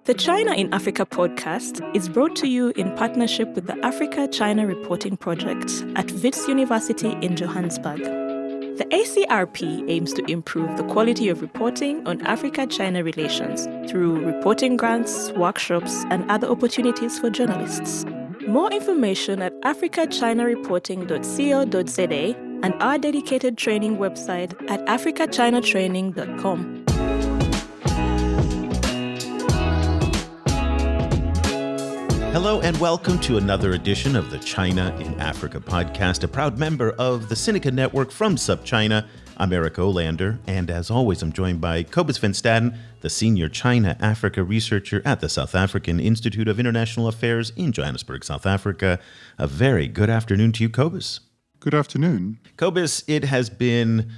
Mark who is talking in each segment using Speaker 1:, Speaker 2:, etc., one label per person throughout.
Speaker 1: The China in Africa podcast is brought to you in partnership with the Africa-China Reporting Project at Wits University in Johannesburg. The ACRP aims to improve the quality of reporting on Africa-China relations through reporting grants, workshops, and other opportunities for journalists. More information at africachinareporting.co.za and our dedicated training website at africachinatraining.com.
Speaker 2: Hello and welcome to another edition of the China in Africa podcast, a proud member of the Senegal network from SupChina. I'm Eric Olander, and as always, I'm joined by Cobus van Staden, the senior China-Africa researcher at the South African Institute of International Affairs in Johannesburg, South Africa. A very good afternoon to you, Cobus.
Speaker 3: Good afternoon.
Speaker 2: Cobus, it has been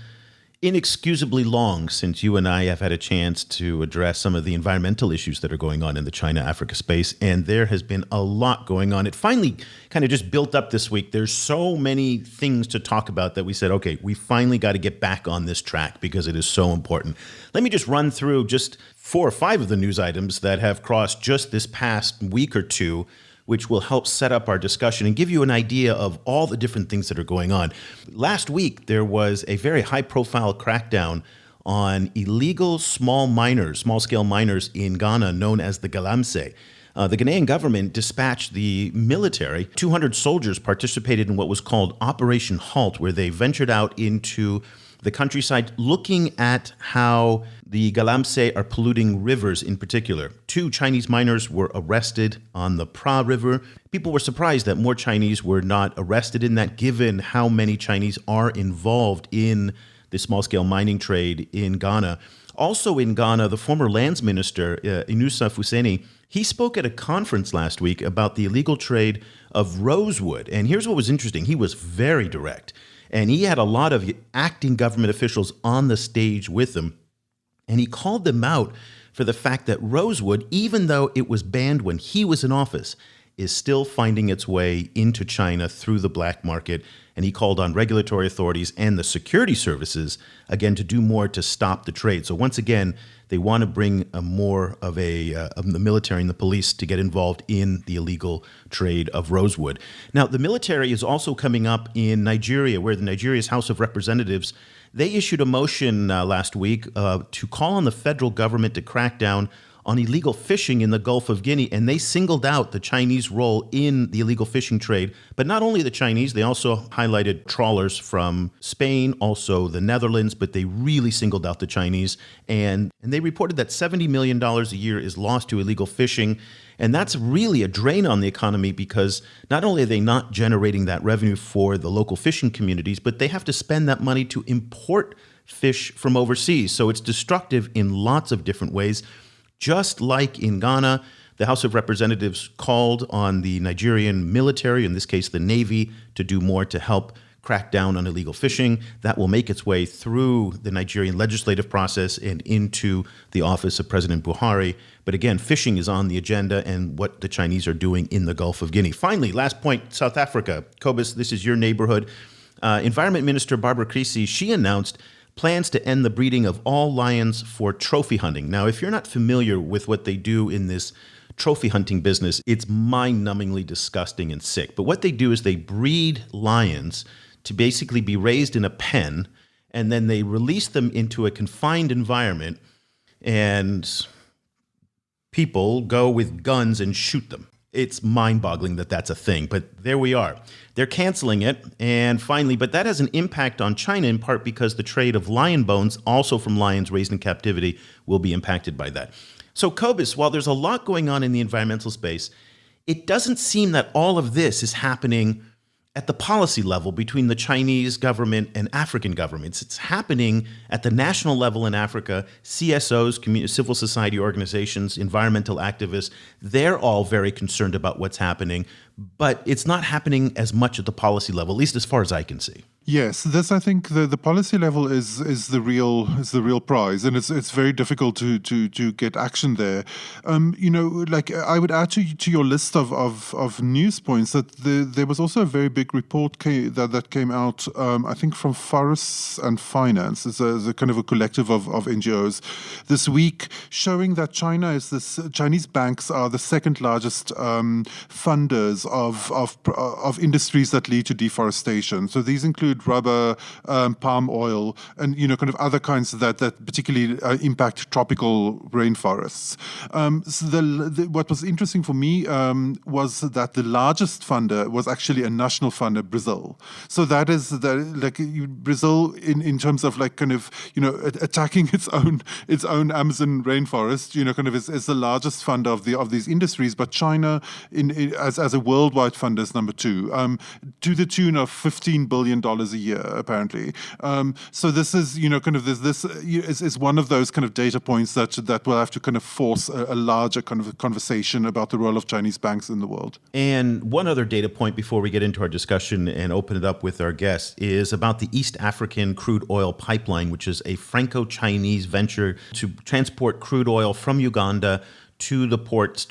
Speaker 2: inexcusably long since you and I have had a chance to address some of the environmental issues that are going on in the China-Africa space, and there has been a lot going on. It finally kind of just built up this week. There's so many things to talk about that we said, okay, we finally got to get back on this track because it is so important. Let me just run through just 4 or 5 of the news items that have crossed just this past week or two, which will help set up our discussion and give you an idea of all the different things that are going on. Last week, there was a very high-profile crackdown on illegal small-scale miners in Ghana known as the Galamsey. The Ghanaian government dispatched the military. 200 soldiers participated in what was called Operation Halt, where they ventured out into the countryside looking at how the Galamsey are polluting rivers in particular. 2 Chinese miners were arrested on the Pra River. People were surprised that more Chinese were not arrested in that, given how many Chinese are involved in the small-scale mining trade in Ghana. Also in Ghana, the former lands minister, Inusa Fuseni, he spoke at a conference last week about the illegal trade of rosewood. And here's what was interesting. He was very direct. And he had a lot of acting government officials on the stage with him. And he called them out for the fact that rosewood, even though it was banned when he was in office, is still finding its way into China through the black market. And he called on regulatory authorities and the security services, again, to do more to stop the trade. So once again, they want to bring more of the military and the police to get involved in the illegal trade of rosewood. Now, the military is also coming up in Nigeria, where the Nigeria's House of Representatives, they issued a motion last week to call on the federal government to crack down on illegal fishing in the Gulf of Guinea, and they singled out the Chinese role in the illegal fishing trade. But not only the Chinese, they also highlighted trawlers from Spain, also the Netherlands, but they really singled out the Chinese. And they reported that $70 million a year is lost to illegal fishing. And that's really a drain on the economy because not only are they not generating that revenue for the local fishing communities, but they have to spend that money to import fish from overseas. So it's destructive in lots of different ways. Just like in Ghana, the House of Representatives called on the Nigerian military, in this case the Navy, to do more to help crack down on illegal fishing. That will make its way through the Nigerian legislative process and into the office of President Buhari. But again, fishing is on the agenda and what the Chinese are doing in the Gulf of Guinea. Finally, last point, South Africa. Cobus, this is your neighborhood. Environment Minister Barbara Creecy, she announced plans to end the breeding of all lions for trophy hunting. Now, if you're not familiar with what they do in this trophy hunting business, it's mind-numbingly disgusting and sick. But what they do is they breed lions to basically be raised in a pen, and then they release them into a confined environment, and people go with guns and shoot them. It's mind-boggling that that's a thing, but there we are. They're canceling it, and finally, but that has an impact on China in part because the trade of lion bones, also from lions raised in captivity, will be impacted by that. So, Cobus, while there's a lot going on in the environmental space, it doesn't seem that all of this is happening at the policy level between the Chinese government and African governments. It's happening at the national level in Africa. CSOs, civil society organizations, environmental activists, they're all very concerned about what's happening, but it's not happening as much at the policy level, at least as far as I can see.
Speaker 3: Yes, this I think the policy level is the real prize, and it's very difficult to get action there. Like I would add to your list of news points that there was also a very big report that came out. I think from Forests and Finance, it's a kind of a collective of NGOs this week, showing that Chinese banks are the second largest funders of industries that lead to deforestation. So these include rubber, palm oil, and kind of other kinds that particularly impact tropical rainforests. So what was interesting for me was that the largest funder was actually a national funder, Brazil. So that is Brazil in terms of attacking its own Amazon rainforest. Kind of is the largest funder of these industries, but China as a worldwide funder is number two, to the tune of $15 billion a year, apparently. So this is, this is one of those kind of data points that will have to kind of force a larger kind of conversation about the role of Chinese banks in the world.
Speaker 2: And one other data point before we get into our discussion and open it up with our guests is about the East African crude oil pipeline, which is a Franco-Chinese venture to transport crude oil from Uganda to ports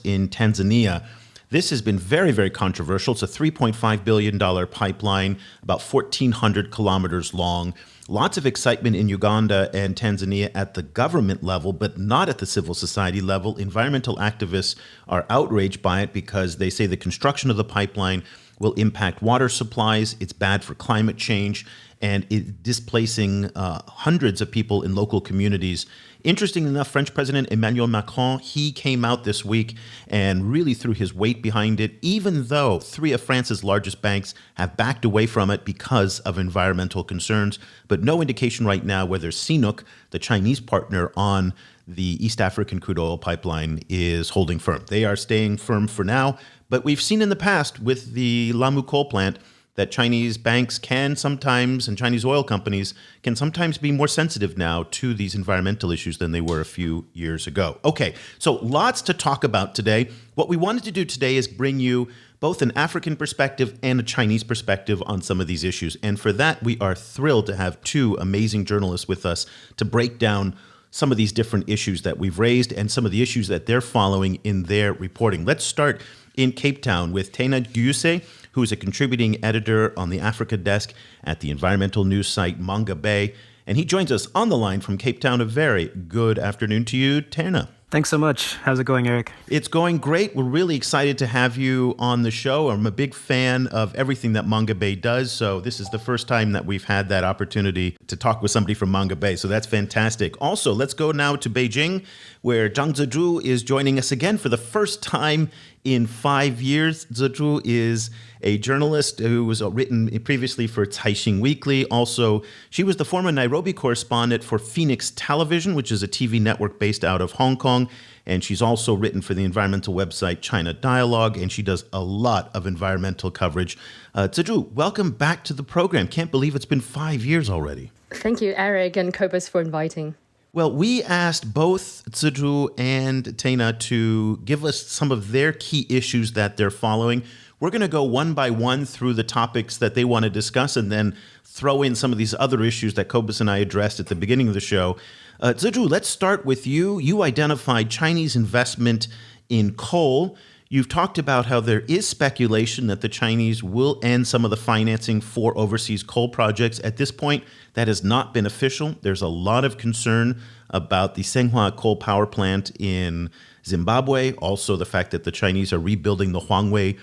Speaker 2: in Tanzania. This has been very, very controversial. It's a $3.5 billion pipeline, about 1,400 kilometers long. Lots of excitement in Uganda and Tanzania at the government level, but not at the civil society level. Environmental activists are outraged by it because they say the construction of the pipeline will impact water supplies. It's bad for climate change, and it's displacing hundreds of people in local communities. Interesting enough, French President Emmanuel Macron, he came out this week and really threw his weight behind it, even though three of France's largest banks have backed away from it because of environmental concerns. But no indication right now whether CNOOC, the Chinese partner on the East African crude oil pipeline, is holding firm. They are staying firm for now, but we've seen in the past with the Lamu coal plant that Chinese banks can sometimes, and Chinese oil companies can sometimes be more sensitive now to these environmental issues than they were a few years ago. Okay, so lots to talk about today. What we wanted to do today is bring you both an African perspective and a Chinese perspective on some of these issues. And for that, we are thrilled to have two amazing journalists with us to break down some of these different issues that we've raised and some of the issues that they're following in their reporting. Let's start in Cape Town with Terna Gyuse, who is a contributing editor on the Africa desk at the environmental news site Mongabay. And he joins us on the line from Cape Town. A very good afternoon to you, Terna.
Speaker 4: Thanks so much. How's it going, Eric?
Speaker 2: It's going great. We're really excited to have you on the show. I'm a big fan of everything that Mongabay does. So this is the first time that we've had that opportunity to talk with somebody from Mongabay. So that's fantastic. Also, let's go now to Beijing, where Zhang Zhizhu is joining us again for the first time in 5 years. Zhizhu is a journalist who was written previously for Caixin Weekly. Also, she was the former Nairobi correspondent for Phoenix Television, which is a TV network based out of Hong Kong. And she's also written for the environmental website China Dialogue, and she does a lot of environmental coverage. Zhizhu, welcome back to the program. Can't believe it's been 5 years already.
Speaker 5: Thank you, Eric and Cobus, for inviting.
Speaker 2: Well, we asked both Zhizhu and Terna to give us some of their key issues that they're following. We're going to go one by one through the topics that they want to discuss and then throw in some of these other issues that Cobus and I addressed at the beginning of the show. Zhizhu, let's start with you. You identified Chinese investment in coal. You've talked about how there is speculation that the Chinese will end some of the financing for overseas coal projects. At this point, that has not been official. There's a lot of concern about the Senghua coal power plant in Zimbabwe. Also, the fact that the Chinese are rebuilding the Huangwei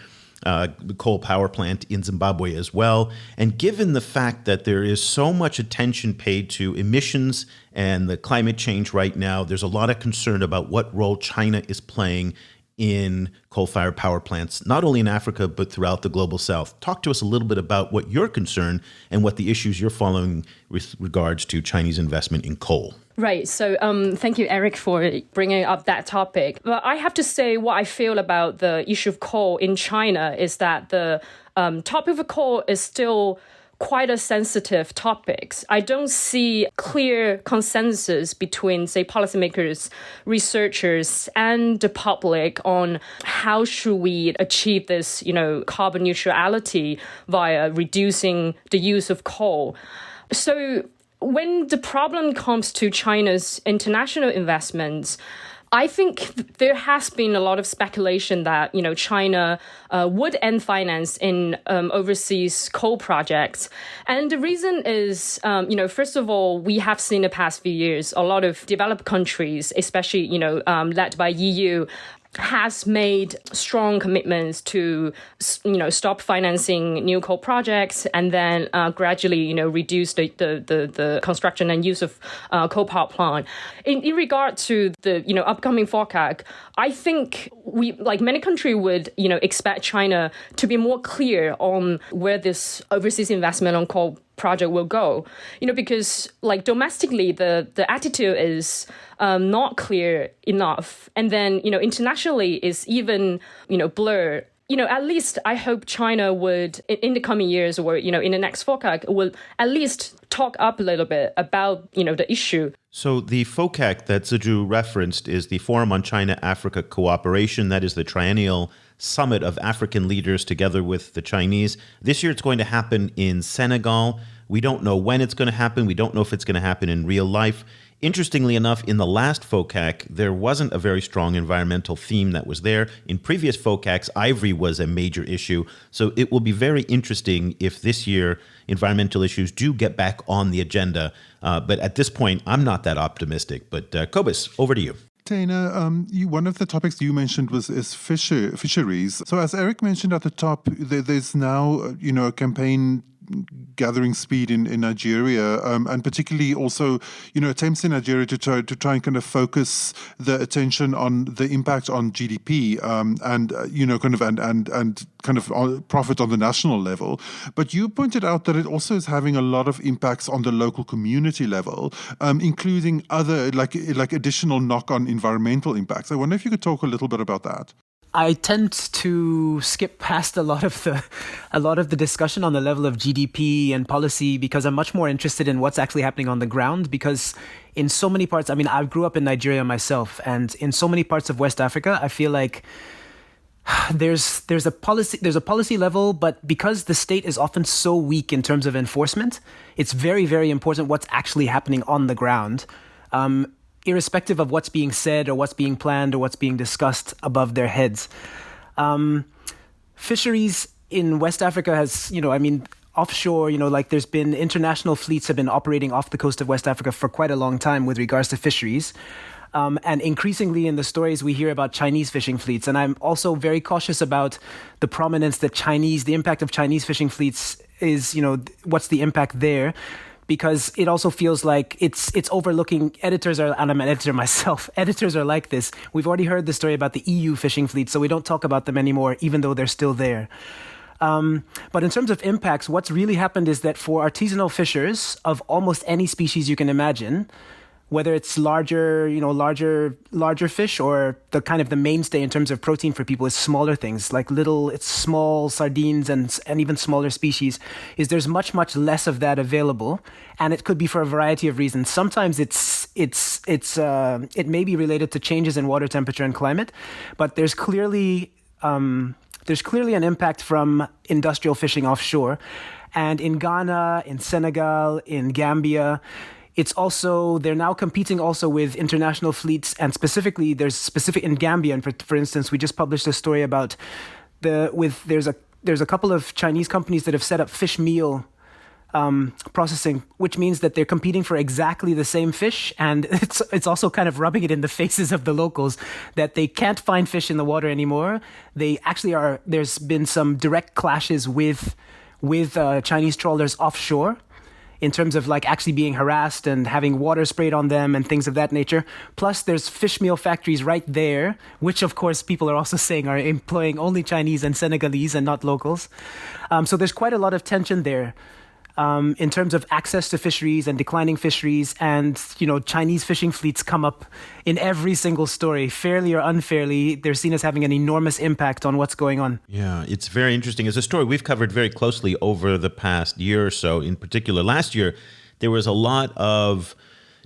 Speaker 2: coal power plant in Zimbabwe as well. And given the fact that there is so much attention paid to emissions and the climate change right now, there's a lot of concern about what role China is playing in coal-fired power plants, not only in Africa, but throughout the global south. Talk to us a little bit about what you're concerned and what the issues you're following with regards to Chinese investment in coal.
Speaker 5: Right. So thank you, Eric, for bringing up that topic. But I have to say what I feel about the issue of coal in China is that the topic of coal is still quite a sensitive topic. I don't see clear consensus between, say, policymakers, researchers, and the public on how should we achieve this, carbon neutrality via reducing the use of coal. So when the problem comes to China's international investments, I think there has been a lot of speculation that, China would end finance in overseas coal projects. And the reason is, first of all, we have seen the past few years, a lot of developed countries, especially, led by EU, has made strong commitments to, stop financing new coal projects and then gradually, reduce the construction and use of coal power plant. In regard to the, upcoming FOCAC, I think we, like many countries, would, expect China to be more clear on where this overseas investment on coal project will go, because like domestically, the attitude is not clear enough. And then, internationally is even, blurred. At least I hope China would, in the coming years or, in the next FOCAC, will at least talk up a little bit about, the issue.
Speaker 2: So the FOCAC that Zhizhu referenced is the Forum on China-Africa Cooperation. That is the triennial summit of African leaders together with the Chinese. This year it's going to happen in Senegal. We don't know when it's going to happen. We don't know if it's going to happen in real life. Interestingly enough, in the last FOCAC, there wasn't a very strong environmental theme that was there. In previous FOCACs, ivory was a major issue. So it will be very interesting if this year environmental issues do get back on the agenda. But at this point, I'm not that optimistic. But Cobus, over to you.
Speaker 3: Terna, one of the topics you mentioned is fisheries. So as Eric mentioned at the top, there's now, a campaign gathering speed in Nigeria, and particularly also, attempts in Nigeria to try and kind of focus the attention on the impact on GDP, and kind of profit on the national level. But you pointed out that it also is having a lot of impacts on the local community level, including other like additional knock-on environmental impacts. I wonder if you could talk a little bit about that.
Speaker 4: I tend to skip past a lot of the discussion on the level of GDP and policy because I'm much more interested in what's actually happening on the ground. Because in so many parts, I grew up in Nigeria myself, and in so many parts of West Africa, I feel like there's a policy level, but because the state is often so weak in terms of enforcement, it's very, very important what's actually happening on the ground. Irrespective of what's being said or what's being planned or what's being discussed above their heads. Fisheries in West Africa has, offshore, there's been international fleets have been operating off the coast of West Africa for quite a long time with regards to fisheries. And increasingly in the stories we hear about Chinese fishing fleets. And I'm also very cautious about the prominence that the impact of Chinese fishing fleets is, what's the impact there? Because it also feels like it's overlooking editors and I'm an editor myself. Editors are like this. We've already heard the story about the EU fishing fleet, so we don't talk about them anymore, even though they're still there. But in terms of impacts, what's really happened is that for artisanal fishers of almost any species you can imagine, whether it's larger fish or the kind of the mainstay in terms of protein for people is smaller things like small sardines and even smaller species, is there's much, much less of that available. And it could be for a variety of reasons. Sometimes it may be related to changes in water temperature and climate, but there's clearly an impact from industrial fishing offshore. And in Ghana, in Senegal, in Gambia, they're now competing also with international fleets, and specifically in Gambia, and for instance, we just published a story about there's a couple of Chinese companies that have set up fish meal processing, which means that they're competing for exactly the same fish, and it's also kind of rubbing it in the faces of the locals that they can't find fish in the water anymore. They actually are. There's been some direct clashes with Chinese trawlers offshore, in terms of actually being harassed and having water sprayed on them and things of that nature. Plus, there's fish meal factories right there, which of course people are also saying are employing only Chinese and Senegalese and not locals. So there's quite a lot of tension there. in terms of access to fisheries and declining fisheries. And, Chinese fishing fleets come up in every single story, fairly or unfairly. They're seen as having an enormous impact on what's going on.
Speaker 2: Yeah, it's very interesting. It's a story we've covered very closely over the past year or so. In particular, last year, there was a lot of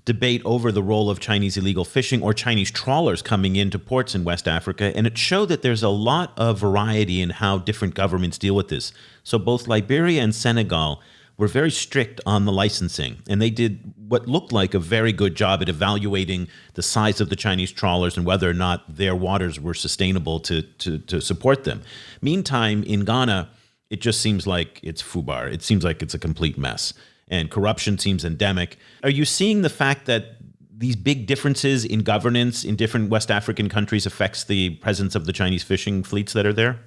Speaker 2: debate over the role of Chinese illegal fishing or Chinese trawlers coming into ports in West Africa, and it showed that there's a lot of variety in how different governments deal with this. So both Liberia and Senegal were very strict on the licensing, and they did what looked like a very good job at evaluating the size of the Chinese trawlers and whether or not their waters were sustainable to support them. Meantime, in Ghana, it just seems like it's FUBAR. It seems like it's a complete mess. And corruption seems endemic. Are you seeing the fact that these big differences in governance in different West African countries affects the presence of the Chinese fishing fleets that are there?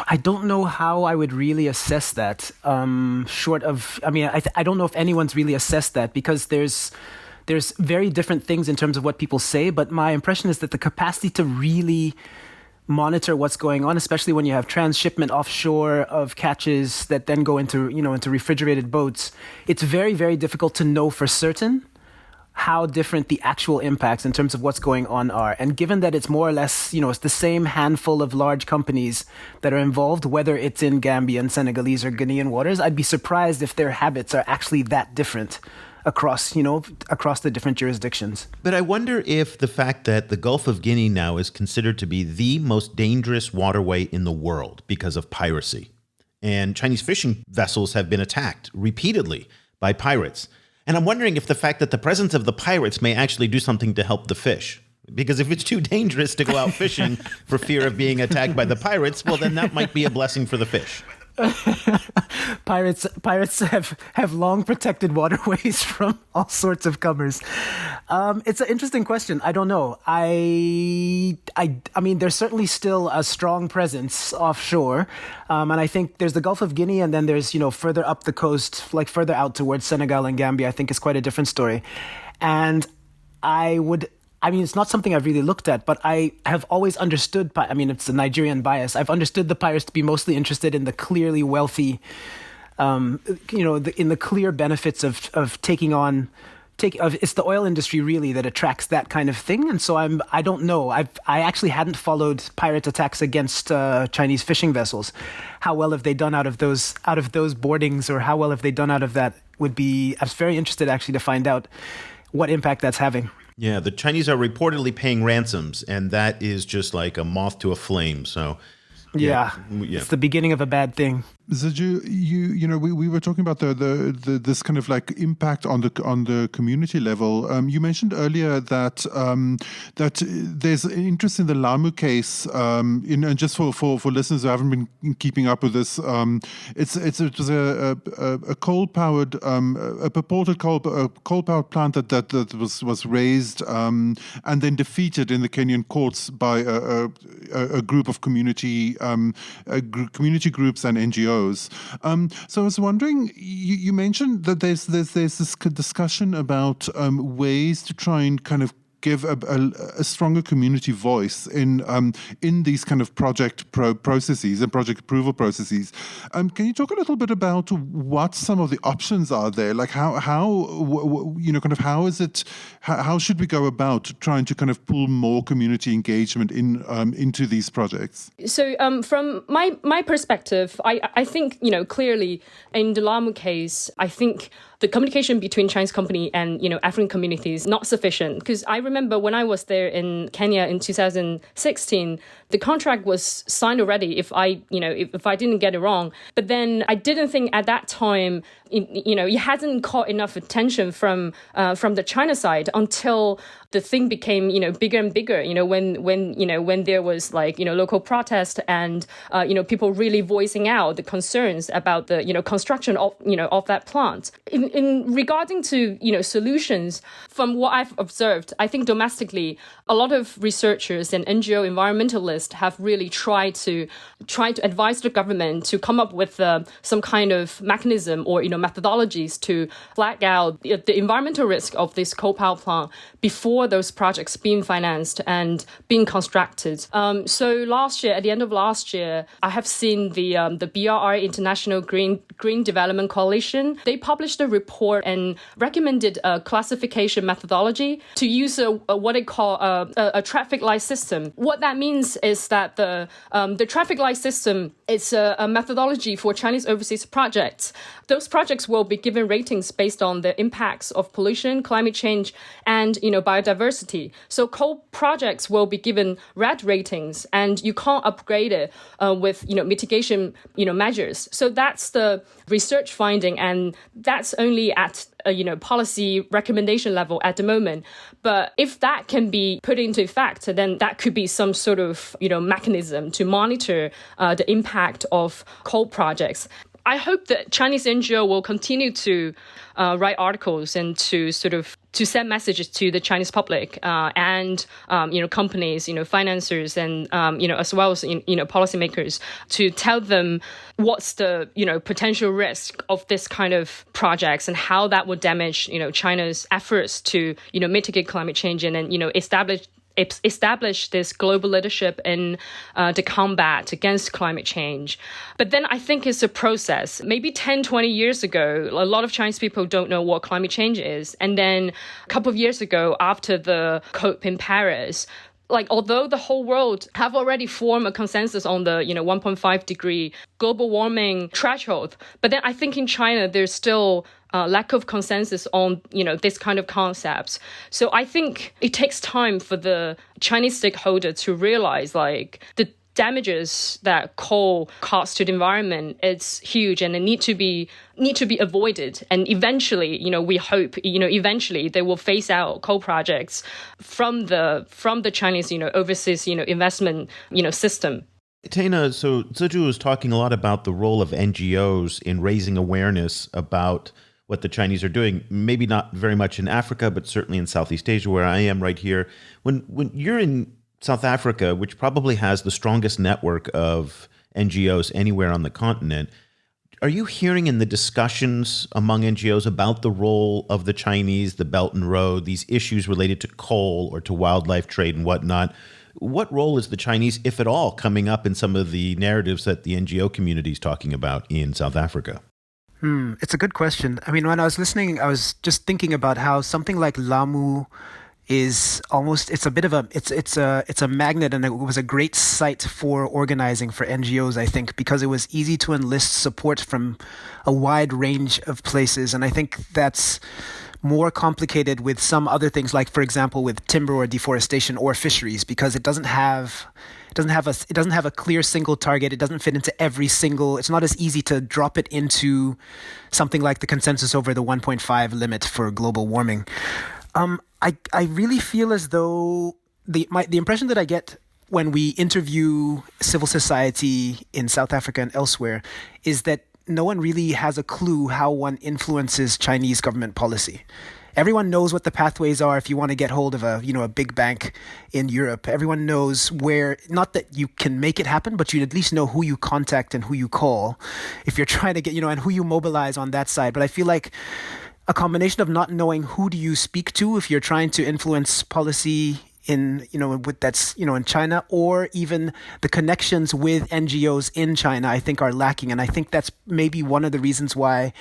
Speaker 4: I don't know how I would really assess that. I don't know if anyone's really assessed that, because there's very different things in terms of what people say. But my impression is that the capacity to really monitor what's going on, especially when you have transshipment offshore of catches that then go into refrigerated boats, it's very, very difficult to know for certain how different the actual impacts in terms of what's going on are. And given that it's more or less, it's the same handful of large companies that are involved, whether it's in Gambian, Senegalese, or Ghanaian waters, I'd be surprised if their habits are actually that different across the different jurisdictions.
Speaker 2: But I wonder if the fact that the Gulf of Guinea now is considered to be the most dangerous waterway in the world because of piracy, and Chinese fishing vessels have been attacked repeatedly by pirates. And I'm wondering if the fact that the presence of the pirates may actually do something to help the fish. Because if it's too dangerous to go out fishing for fear of being attacked by the pirates, well, then that might be a blessing for the fish.
Speaker 4: Pirates have long protected waterways from all sorts of comers. It's an interesting question. I don't know. I mean, there's certainly still a strong presence offshore, and I think there's the Gulf of Guinea, and then there's further up the coast, like further out towards Senegal and Gambia. I think is quite a different story, and it's not something I've really looked at, but I have always understood, it's a Nigerian bias. I've understood the pirates to be mostly interested in the clearly wealthy, in the clear benefits of taking on, it's the oil industry really that attracts that kind of thing. And so I don't know. I actually hadn't followed pirate attacks against Chinese fishing vessels. How well have they done out of those boardings, or how well have they done out of that? I was very interested actually to find out what impact that's having.
Speaker 2: Yeah, the Chinese are reportedly paying ransoms, and that is just like a moth to a flame. So,
Speaker 4: yeah. It's the beginning of a bad thing.
Speaker 3: Zhizhu, we were talking about the this kind of like impact on the community level. You mentioned earlier that that there's interest in the Lamu case. And just for listeners who haven't been keeping up with this, it was a coal powered a purported coal powered plant that was raised and then defeated in the Kenyan courts by a group of community groups and NGOs. So I was wondering, you mentioned that there's this discussion about ways to try and kind of give a stronger community voice in these kind of project processes and project approval processes. Can you talk a little bit about what some of the options are there? Like how should we go about trying to kind of pull more community engagement into these projects?
Speaker 5: So from my perspective, I think clearly in the Lamu case, I think the communication between Chinese company and African communities is not sufficient, because I remember when I was there in Kenya in 2016, the contract was signed already. If I didn't get it wrong, but then I didn't think at that time it hadn't caught enough attention from the China side until the thing became bigger and bigger. When there was local protest and people really voicing out the concerns about the construction of that plant. In regarding to solutions, from what I've observed, I think domestically a lot of researchers and NGO environmentalists have really tried to advise the government to come up with some kind of mechanism or methodologies to flag out the environmental risk of this coal power plant before those projects being financed and being constructed. So last year, at the end of last year, I have seen the BRI International Green Development Coalition. They published a report and recommended a classification methodology to use what they call a traffic light system. What that means is that the traffic light system is a methodology for Chinese overseas projects. Those projects will be given ratings based on the impacts of pollution, climate change, and biodiversity. So coal projects will be given red ratings, and you can't upgrade it with mitigation measures. So that's the research finding, and that's only at policy recommendation level at the moment. But if that can be put into effect, then that could be some sort of mechanism to monitor the impact of coal projects. I hope that Chinese NGO will continue to write articles and to send messages to the Chinese public and companies, financiers, and as well as policymakers, to tell them what's the potential risk of this kind of projects and how that would damage China's efforts to mitigate climate change and then establish this global leadership in the combat against climate change. But then I think it's a process. Maybe 10, 20 years ago, a lot of Chinese people don't know what climate change is. And then a couple of years ago, after the COP in Paris, although the whole world have already formed a consensus on the 1.5 degree global warming threshold, but then I think in China there's still lack of consensus on this kind of concepts. So I think it takes time for the Chinese stakeholder to realize the damages that coal causes to the environment is huge and they need to be avoided. And eventually, we hope, eventually they will phase out coal projects from the Chinese, overseas, investment, system.
Speaker 2: Terna, so Zhizhu was talking a lot about the role of NGOs in raising awareness about what the Chinese are doing, maybe not very much in Africa, but certainly in Southeast Asia, where I am right here. When you're in South Africa, which probably has the strongest network of NGOs anywhere on the continent, are you hearing in the discussions among NGOs about the role of the Chinese, the Belt and Road, these issues related to coal or to wildlife trade and whatnot? What role is the Chinese, if at all, coming up in some of the narratives that the NGO community is talking about in South Africa?
Speaker 4: It's a good question. I mean, when I was listening, I was just thinking about how something like Lamu is almost, it's a magnet, and it was a great site for organizing for NGOs, I think, because it was easy to enlist support from a wide range of places. And I think that's more complicated with some other things, like, for example, with timber or deforestation or fisheries, because it doesn't have a clear single target. It doesn't fit into every single. It's not as easy to drop it into something like the consensus over the 1.5 limit for global warming. I really feel as though the impression that I get when we interview civil society in South Africa and elsewhere is that no one really has a clue how one influences Chinese government policy. Everyone knows what the pathways are if you want to get hold of a big bank in Europe. Everyone knows where, not that you can make it happen, but you at least know who you contact and who you call if you're trying to get, and who you mobilize on that side. But I feel like a combination of not knowing who do you speak to if you're trying to influence policy in China, or even the connections with NGOs in China, I think are lacking. And I think that's maybe one of the reasons why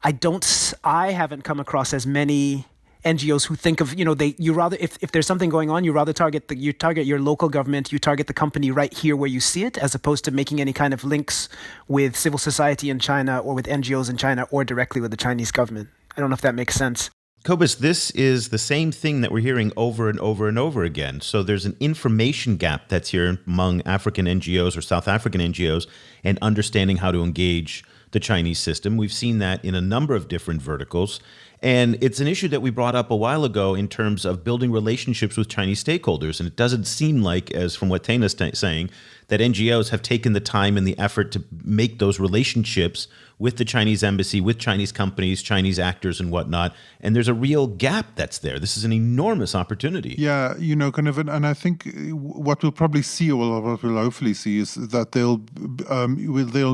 Speaker 4: I haven't come across as many NGOs who think of, you rather, if there's something going on, you rather target your local government, you target the company right here where you see it, as opposed to making any kind of links with civil society in China or with NGOs in China or directly with the Chinese government. I don't know if that makes sense.
Speaker 2: Cobus, this is the same thing that we're hearing over and over and over again. So there's an information gap that's here among African NGOs or South African NGOs and understanding how to engage the Chinese system. We've seen that in a number of different verticals. And it's an issue that we brought up a while ago in terms of building relationships with Chinese stakeholders. And it doesn't seem like, as from what Terna's saying, that NGOs have taken the time and the effort to make those relationships with the Chinese embassy, with Chinese companies, Chinese actors and whatnot. And there's a real gap that's there. This is an enormous opportunity.
Speaker 3: Yeah, and I think what we'll probably see, or what we'll hopefully see, is that they'll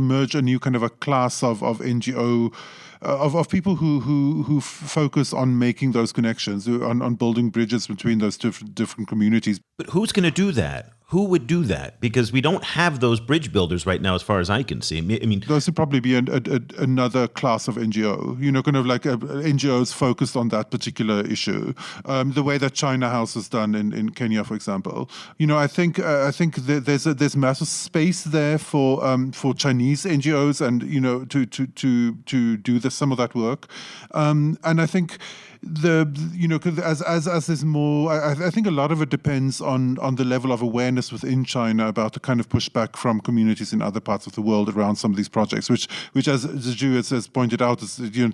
Speaker 3: merge a new kind of a class of NGO of people who focus on making those connections, on building bridges between those different communities.
Speaker 2: But who's going to do that? Who would do that? Because we don't have those bridge builders right now, as far as I can see. I mean,
Speaker 3: those would probably be another class of NGO, kind of like NGOs focused on that particular issue. The way that China House is done in Kenya, for example. I think there's massive space there for Chinese NGOs and to do some of that work, and I think. As there's more, I think a lot of it depends on the level of awareness within China about the kind of pushback from communities in other parts of the world around some of these projects, which as Zhizhu has pointed out,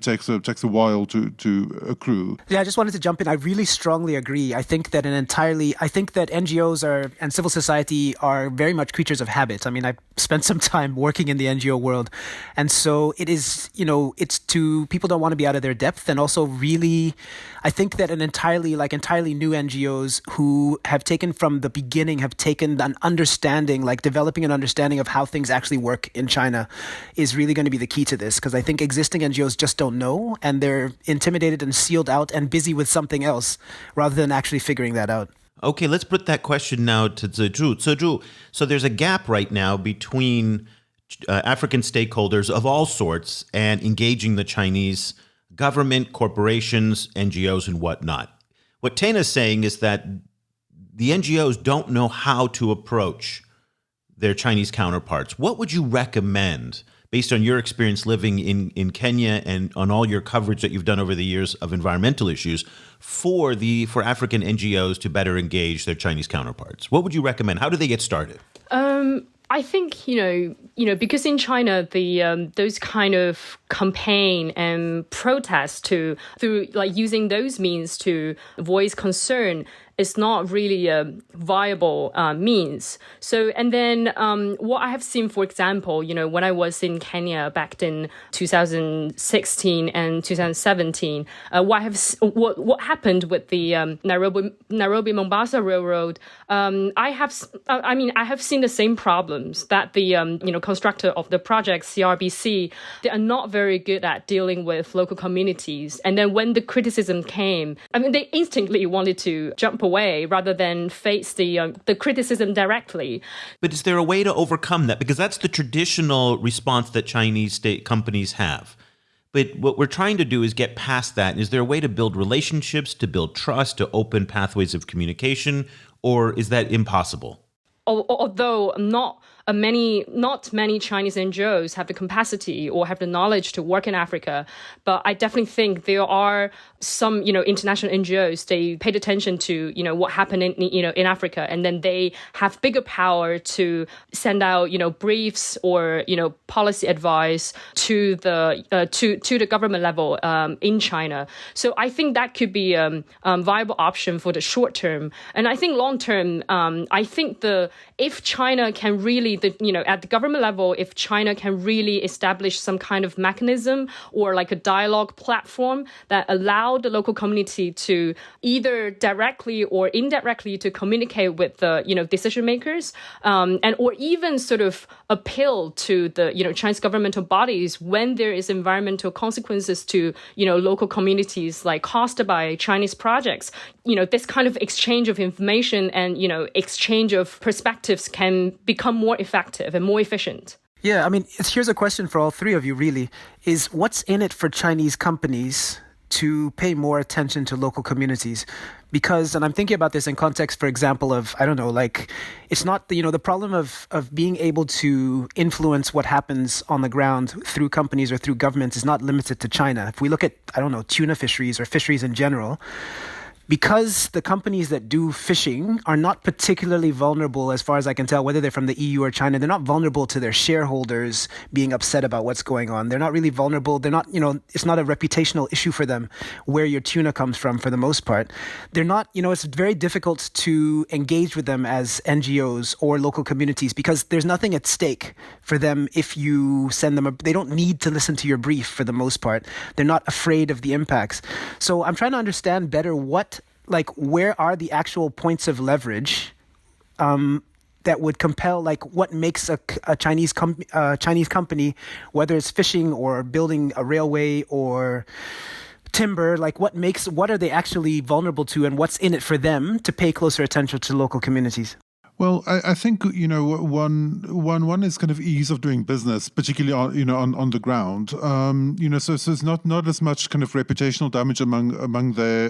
Speaker 3: takes a while to accrue.
Speaker 4: Yeah, I just wanted to jump in. I really strongly agree. I think that NGOs and civil society are very much creatures of habit. I mean, I spent some time working in the NGO world, and so it is. It's to people don't want to be out of their depth, and also really. I think that entirely new NGOs who have taken from the beginning, have taken an understanding, like developing an understanding of how things actually work in China is really going to be the key to this. Because I think existing NGOs just don't know, and they're intimidated and sealed out and busy with something else rather than actually figuring that out.
Speaker 2: Okay, let's put that question now to Zhizhu. Zhizhu, so there's a gap right now between African stakeholders of all sorts and engaging the Chinese government, corporations, NGOs, and whatnot. What Terna is saying is that the NGOs don't know how to approach their Chinese counterparts. What would you recommend, based on your experience living in Kenya and on all your coverage that you've done over the years of environmental issues, for African NGOs to better engage their Chinese counterparts? What would you recommend? How do they get started?
Speaker 5: I think, because in China, those kind of campaign and protest through like using those means to voice concern is not really a viable means. So, and then what I have seen, for example, when I was in Kenya back in 2016 and 2017, what happened with the Nairobi-Mombasa Railroad, I have seen the same problems that the constructor of the project, CRBC, they are not very good at dealing with local communities. And then when the criticism came, they instantly wanted to jump away rather than face the criticism directly.
Speaker 2: But is there a way to overcome that? Because that's the traditional response that Chinese state companies have. But what we're trying to do is get past that. Is there a way to build relationships, to build trust, to open pathways of communication, or is that impossible?
Speaker 5: Although not many Chinese NGOs have the capacity or have the knowledge to work in Africa, but I definitely think there are some international NGOs. They paid attention to what happened in Africa, and then they have bigger power to send out briefs or policy advice to the government level in China. So I think that could be a viable option for the short term, and I think long term. I think if China can really at the government level, if China can really establish some kind of mechanism or like a dialogue platform that allow the local community to either directly or indirectly to communicate with the decision makers, and or even sort of appeal to the Chinese governmental bodies when there is environmental consequences to local communities like caused by Chinese projects. This kind of exchange of information and exchange of perspectives can become more effective and more efficient.
Speaker 4: Yeah, here's a question for all three of you, really, is what's in it for Chinese companies to pay more attention to local communities? Because, and I'm thinking about this in context, for example, of, it's not, the problem of being able to influence what happens on the ground through companies or through governments is not limited to China. If we look at, tuna fisheries or fisheries in general, because the companies that do fishing are not particularly vulnerable, as far as I can tell, whether they're from the EU or China, they're not vulnerable to their shareholders being upset about what's going on. They're not really vulnerable. They're not, it's not a reputational issue for them where your tuna comes from for the most part. They're not, it's very difficult to engage with them as NGOs or local communities because there's nothing at stake for them if you send them they don't need to listen to your brief for the most part. They're not afraid of the impacts. So I'm trying to understand better where are the actual points of leverage that would compel, like, what makes a Chinese company, whether it's fishing or building a railway or timber, like what are they actually vulnerable to, and what's in it for them to pay closer attention to local communities?
Speaker 3: Well, I think, one is kind of ease of doing business, particularly on the ground. So it's not as much kind of reputational damage among their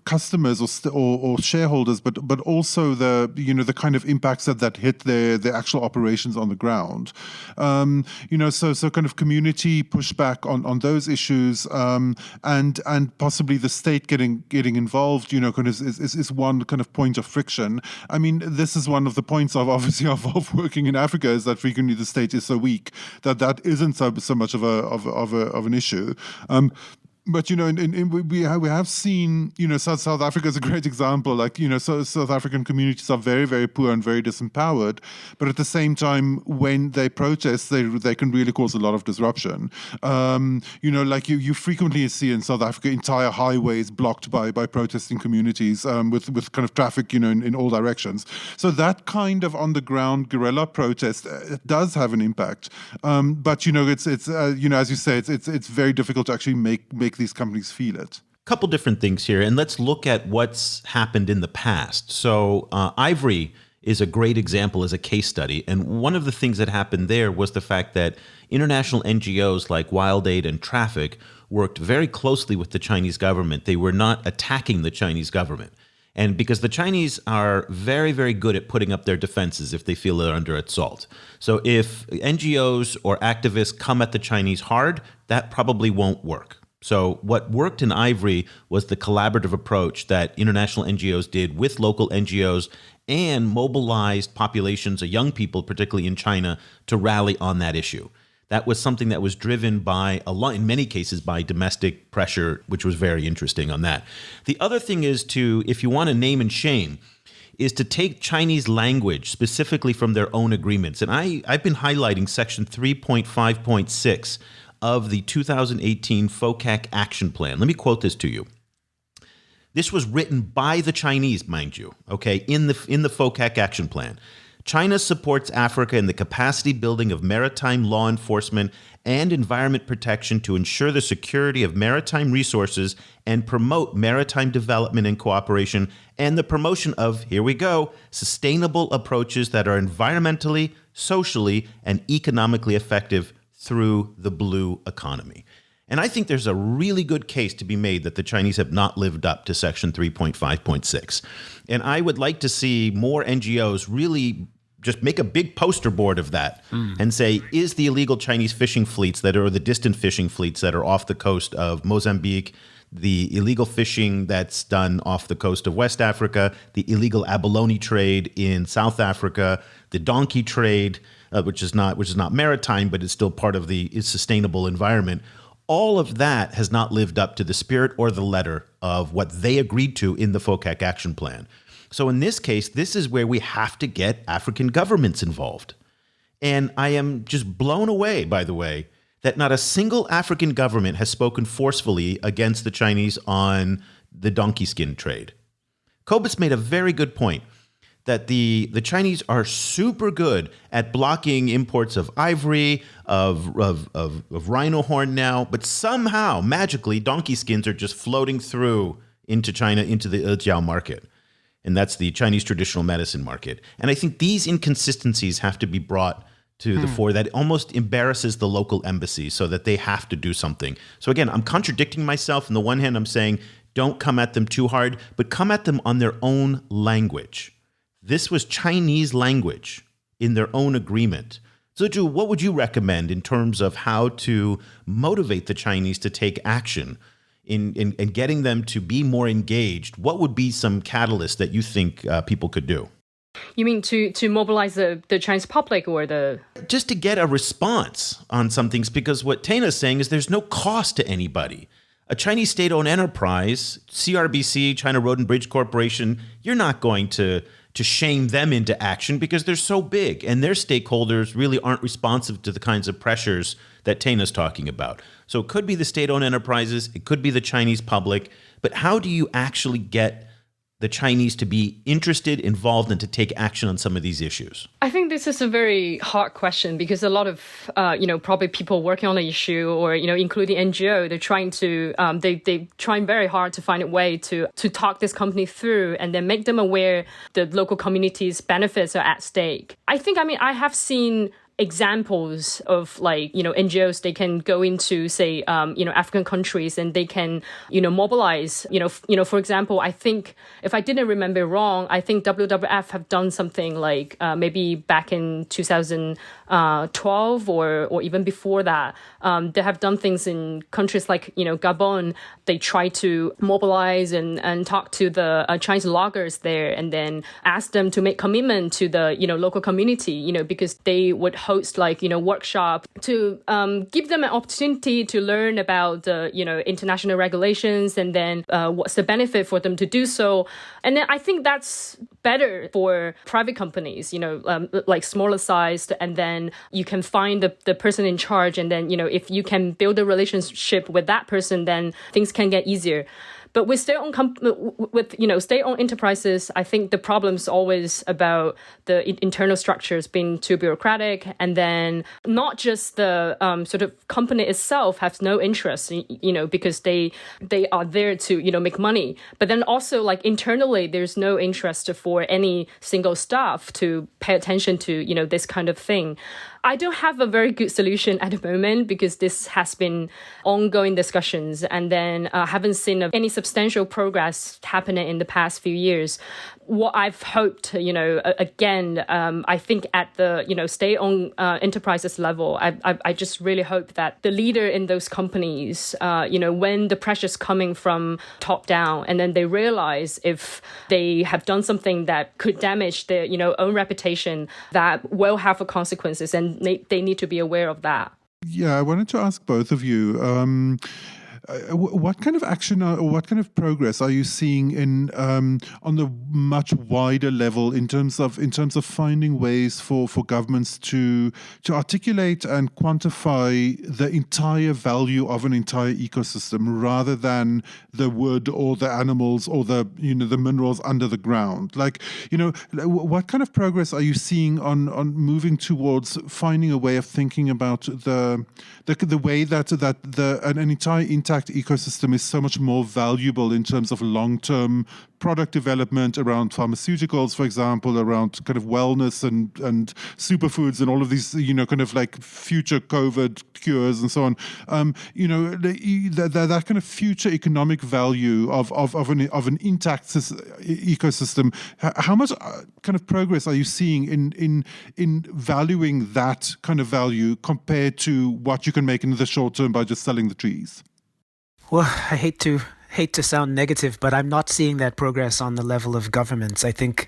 Speaker 3: customers or shareholders, but also the kind of impacts that hit their actual operations on the ground. So kind of community pushback on those issues, and possibly the state getting involved, kind of is one kind of point of friction. I mean, this is one of the points of working in Africa, is that frequently the state is so weak that isn't so much of an issue. But we have seen, South Africa is a great example. Like, South African communities are very, very poor and very disempowered. But at the same time, when they protest, they can really cause a lot of disruption. Like you frequently see in South Africa entire highways blocked by protesting communities, with kind of traffic, in all directions. So that kind of on the ground guerrilla protest does have an impact. But it's as you say, it's very difficult to actually make these companies feel it.
Speaker 2: Couple different things here, and let's look at what's happened in the past. So Ivory is a great example as a case study, and one of the things that happened there was the fact that international NGOs like Wild Aid and Traffic worked very closely with the Chinese government. They were not attacking the Chinese government. And because the Chinese are very, very good at putting up their defenses if they feel they're under assault. So if NGOs or activists come at the Chinese hard, that probably won't work. So what worked in Ivory was the collaborative approach that international NGOs did with local NGOs and mobilized populations of young people, particularly in China, to rally on that issue. That was something that was driven by in many cases, by domestic pressure, which was very interesting on that. The other thing is if you want to name and shame, is to take Chinese language specifically from their own agreements. And I've been highlighting section 3.5.6 of the 2018 FOCAC action plan. Let me quote this to you. This was written by the Chinese, mind you, okay, in the FOCAC action plan. China supports Africa in the capacity building of maritime law enforcement and environment protection to ensure the security of maritime resources and promote maritime development and cooperation, and the promotion of, here we go, sustainable approaches that are environmentally, socially, and economically effective through the blue economy. And I think there's a really good case to be made that the Chinese have not lived up to section 3.5.6. And I would like to see more NGOs really just make a big poster board of that and say, is the illegal Chinese fishing fleets or the distant fishing fleets that are off the coast of Mozambique, the illegal fishing that's done off the coast of West Africa, the illegal abalone trade in South Africa, the donkey trade, which is not maritime, but it's still part of the sustainable environment. All of that has not lived up to the spirit or the letter of what they agreed to in the FOCAC action plan. So in this case, this is where we have to get African governments involved. And I am just blown away, by the way, that not a single African government has spoken forcefully against the Chinese on the donkey skin trade. Cobus made a very good point that the Chinese are super good at blocking imports of ivory, of rhino horn now, but somehow, magically, donkey skins are just floating through into China, into the Ejiao market. And that's the Chinese traditional medicine market. And I think these inconsistencies have to be brought to the fore. That almost embarrasses the local embassies so that they have to do something. So again, I'm contradicting myself. On the one hand, I'm saying, don't come at them too hard, but come at them on their own language. This was Chinese language in their own agreement. Zhizhu, what would you recommend in terms of how to motivate the Chinese to take action in getting them to be more engaged? What would be some catalysts that you think people could do?
Speaker 5: You mean to mobilize the Chinese public or the...
Speaker 2: Just to get a response on some things, because what Terna is saying is there's no cost to anybody. A Chinese state-owned enterprise, CRBC, China Road and Bridge Corporation, you're not going to shame them into action because they're so big and their stakeholders really aren't responsive to the kinds of pressures that Terna's talking about. So it could be the state-owned enterprises, it could be the Chinese public, but how do you actually get the Chinese to be interested, involved, and to take action on some of these issues?
Speaker 5: I think this is a very hard question because a lot of, probably people working on the issue or, including NGO, they're trying to, they're trying very hard to find a way to talk this company through and then make them aware the local community's benefits are at stake. I have seen examples of NGOs, they can go into say African countries and they can mobilize for example, I think if I didn't remember wrong, I think WWF have done something like maybe back in 2012 or even before that. They have done things in countries like Gabon. They try to mobilize and talk to the Chinese loggers there and then ask them to make commitment to the local community because they would host workshop to give them an opportunity to learn about the international regulations and then what's the benefit for them to do so. And then I think that's better for private companies, like smaller sized, and then you can find the person in charge, and then if you can build a relationship with that person, then things can get easier. But with state-owned state-owned enterprises, I think the problem is always about the internal structures being too bureaucratic, and then not just the sort of company itself has no interest, because they are there to make money. But then also internally, there's no interest for any single staff to pay attention to this kind of thing. I don't have a very good solution at the moment because this has been ongoing discussions, and then haven't seen any substantial progress happening in the past few years. What I've hoped, again, I think at the state-owned enterprises level, I just really hope that the leader in those companies, when the pressure's coming from top down, and then they realize if they have done something that could damage their own reputation, that will have consequences, and they need to be aware of that.
Speaker 3: Yeah, I wanted to ask both of you. What kind of action or what kind of progress are you seeing in on the much wider level in terms of finding ways for governments to articulate and quantify the entire value of an entire ecosystem rather than the wood or the animals or the the minerals under the ground? What kind of progress are you seeing on moving towards finding a way of thinking about the way that an entire intact ecosystem is so much more valuable in terms of long-term product development around pharmaceuticals, for example, around kind of wellness and superfoods and all of these, kind of like future COVID cures and so on. That kind of future economic value of an intact ecosystem. How much kind of progress are you seeing in valuing that kind of value compared to what you can make in the short term by just selling the trees?
Speaker 4: Well, I hate to sound negative, but I'm not seeing that progress on the level of governments. I think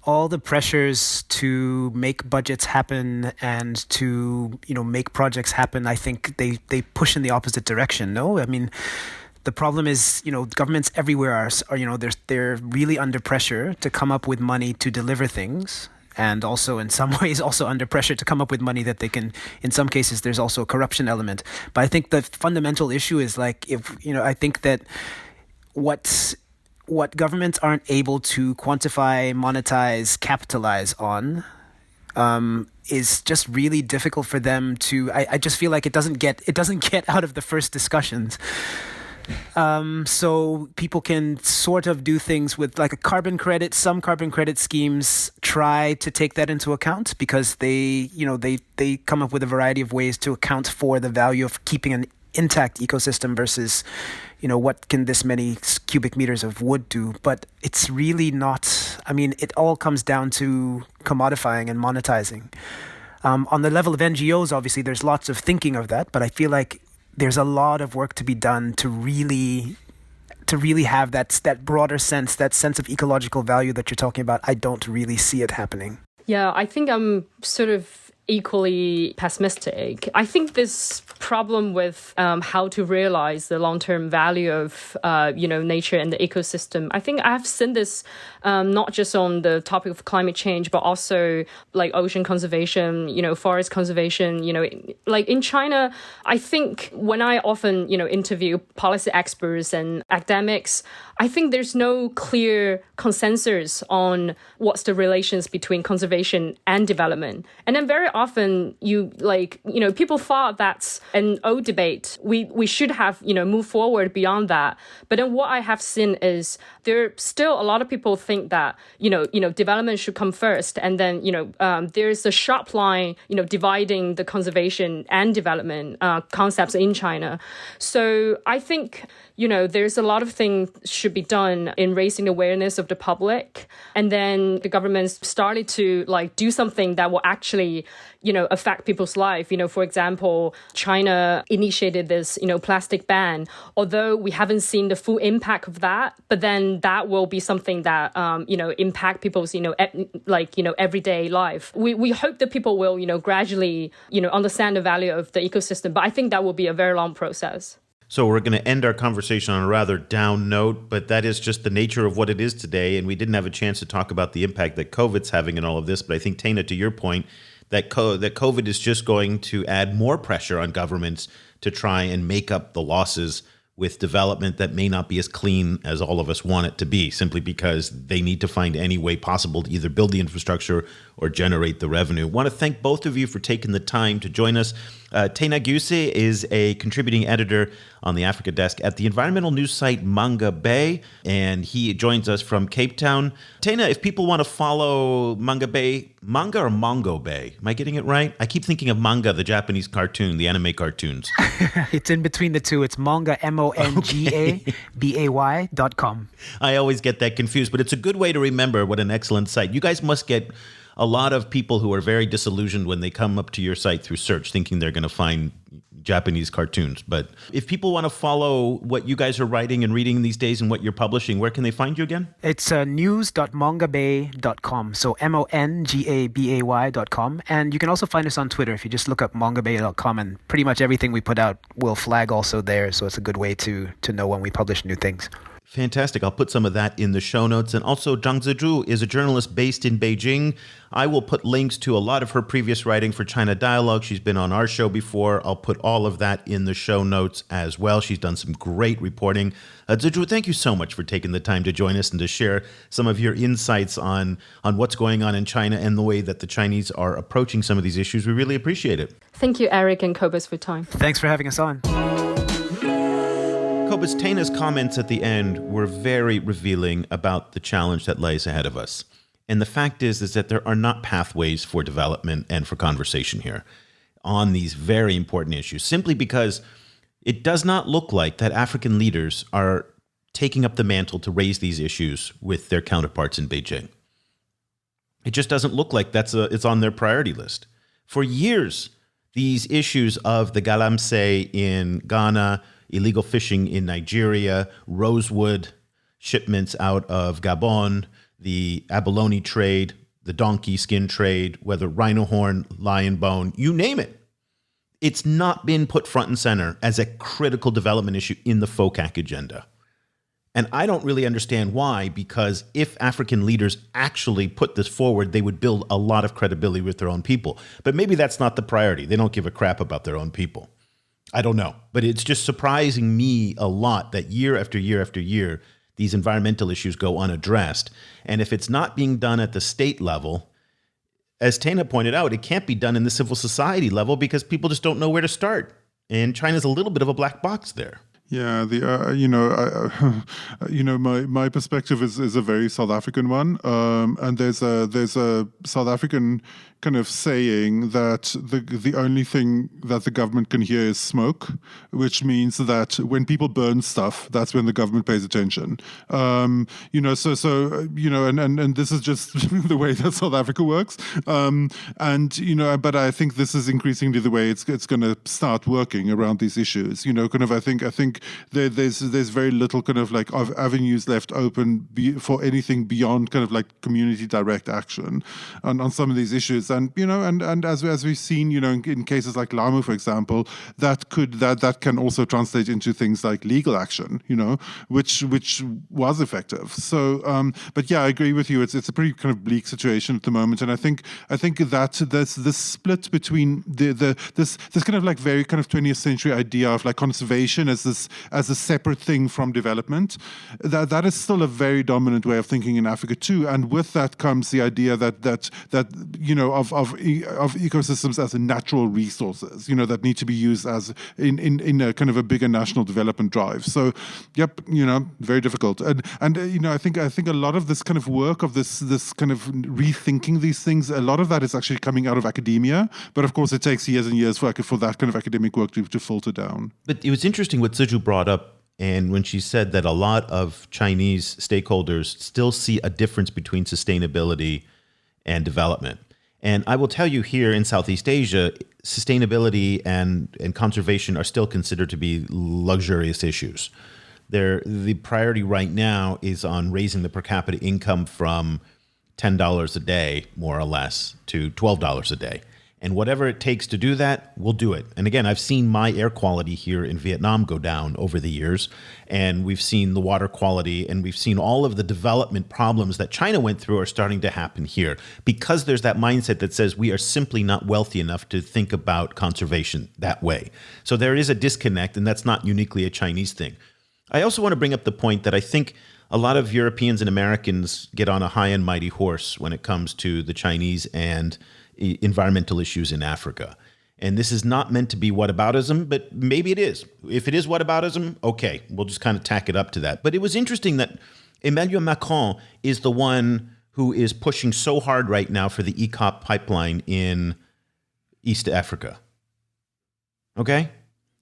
Speaker 4: all the pressures to make budgets happen and to make projects happen, I think they push in the opposite direction. No, I mean, the problem is governments everywhere are they're really under pressure to come up with money to deliver things. And also, in some ways, also under pressure to come up with money that they can. In some cases, there's also a corruption element. But I think the fundamental issue is I think that what governments aren't able to quantify, monetize, capitalize on is just really difficult for them to. I just feel like it doesn't get out of the first discussions. So people can sort of do things with like a carbon credit. Some carbon credit schemes try to take that into account because they come up with a variety of ways to account for the value of keeping an intact ecosystem versus, what can this many cubic meters of wood do? But it's really not. I mean, it all comes down to commodifying and monetizing. On the level of NGOs, obviously, there's lots of thinking of that, but I feel like there's a lot of work to be done to really have that broader sense, that sense of ecological value that you're talking about. I don't really see it happening.
Speaker 5: Yeah, I think I'm sort of equally pessimistic. I think this problem with how to realize the long-term value of nature and the ecosystem. I think I've seen this not just on the topic of climate change, but also like ocean conservation, forest conservation. Like in China, I think when I often interview policy experts and academics, I think there's no clear consensus on what's the relations between conservation and development. And then very often people thought that's an old debate. We should have, moved forward beyond that. But then what I have seen is there still a lot of people think that, development should come first. And then, there's a sharp line, dividing the conservation and development concepts in China. So I think, there's a lot of things should be done in raising awareness of the public. And then the government started to do something that will actually, affect people's life. For example, China initiated this, plastic ban, although we haven't seen the full impact of that. But then that will be something that, impact people's, everyday life. We hope that people will, gradually, understand the value of the ecosystem. But I think that will be a very long process.
Speaker 2: So we're going to end our conversation on a rather down note, but that is just the nature of what it is today. And we didn't have a chance to talk about the impact that COVID's having in all of this. But I think, Terna, to your point, that COVID is just going to add more pressure on governments to try and make up the losses with development that may not be as clean as all of us want it to be, simply because they need to find any way possible to either build the infrastructure or generate the revenue. I want to thank both of you for taking the time to join us. Terna Gyuse is a contributing editor on the Africa desk at the environmental news site Mongabay, and he joins us from Cape Town. Terna, if people want to follow Mongabay, manga or Mongabay? Am I getting it right? I keep thinking of manga, the Japanese cartoon, the anime cartoons.
Speaker 4: It's in between the two. It's manga, MONGABAY.com.
Speaker 2: I always get that confused, but it's a good way to remember. What an excellent site. You guys must get a lot of people who are very disillusioned when they come up to your site through search thinking they're going to find Japanese cartoons. But if people want to follow what you guys are writing and reading these days and what you're publishing, where can they find you again?
Speaker 4: It's news.mongabay.com. So MONGABAY.com. And you can also find us on Twitter. If you just look up mongabay.com, and pretty much everything we put out will flag also there. So it's a good way to know when we publish new things.
Speaker 2: Fantastic. I'll put some of that in the show notes. And also, Zhang Zhizhu is a journalist based in Beijing. I will put links to a lot of her previous writing for China Dialogue. She's been on our show before. I'll put all of that in the show notes as well. She's done some great reporting. Zhizhu, thank you so much for taking the time to join us and to share some of your insights on what's going on in China and the way that the Chinese are approaching some of these issues. We really appreciate it.
Speaker 5: Thank you, Eric and Cobus, for your time.
Speaker 4: Thanks for having us on.
Speaker 2: Cobus, Terna's comments at the end were very revealing about the challenge that lays ahead of us. And the fact is that there are not pathways for development and for conversation here on these very important issues, simply because it does not look like that African leaders are taking up the mantle to raise these issues with their counterparts in Beijing. It just doesn't look like it's on their priority list. For years, these issues of the galamsey in Ghana, illegal fishing in Nigeria, rosewood shipments out of Gabon, the abalone trade, the donkey skin trade, whether rhino horn, lion bone, you name it. It's not been put front and center as a critical development issue in the FOCAC agenda. And I don't really understand why, because if African leaders actually put this forward, they would build a lot of credibility with their own people. But maybe that's not the priority. They don't give a crap about their own people. I don't know, but it's just surprising me a lot that year after year after year, these environmental issues go unaddressed. And if it's not being done at the state level, as Terna pointed out, it can't be done in the civil society level because people just don't know where to start. And China's a little bit of a black box there.
Speaker 3: Yeah, my perspective is a very South African one, and there's a South African kind of saying that the only thing that the government can hear is smoke, which means that when people burn stuff, that's when the government pays attention. And this is just the way that South Africa works. But I think this is increasingly the way it's going to start working around these issues. I think think there's very little kind of like of avenues left open for anything beyond kind of like community direct action on some of these issues. And and as we've seen, in cases like Lamu, for example, that can also translate into things like legal action, which was effective. So, but yeah, I agree with you. It's a pretty kind of bleak situation at the moment, and I think that there's this split between this kind of like very kind of 20th century idea of like conservation as a separate thing from development. That is still a very dominant way of thinking in Africa too, and with that comes the idea that of ecosystems as natural resources, that need to be used as in a kind of a bigger national development drive. So, yep, very difficult. And I think a lot of this kind of work of this kind of rethinking these things, a lot of that is actually coming out of academia. But of course, it takes years and years for that kind of academic work to filter down.
Speaker 2: But it was interesting what Zhizhu brought up, and when she said that a lot of Chinese stakeholders still see a difference between sustainability and development. And I will tell you, here in Southeast Asia, sustainability and conservation are still considered to be luxurious issues. The priority right now is on raising the per capita income from $10 a day, more or less, to $12 a day. And whatever it takes to do that, we'll do it. And again, I've seen my air quality here in Vietnam go down over the years, and we've seen the water quality, and we've seen all of the development problems that China went through are starting to happen here, because there's that mindset that says we are simply not wealthy enough to think about conservation that way. So there is a disconnect, and that's not uniquely a Chinese thing. I also want to bring up the point that I think a lot of Europeans and Americans get on a high and mighty horse when it comes to the Chinese and environmental issues in Africa. And this is not meant to be whataboutism, but maybe it is. If it is whataboutism, okay, we'll just kind of tack it up to that. But it was interesting that Emmanuel Macron is the one who is pushing so hard right now for the EACOP pipeline in East Africa. Okay?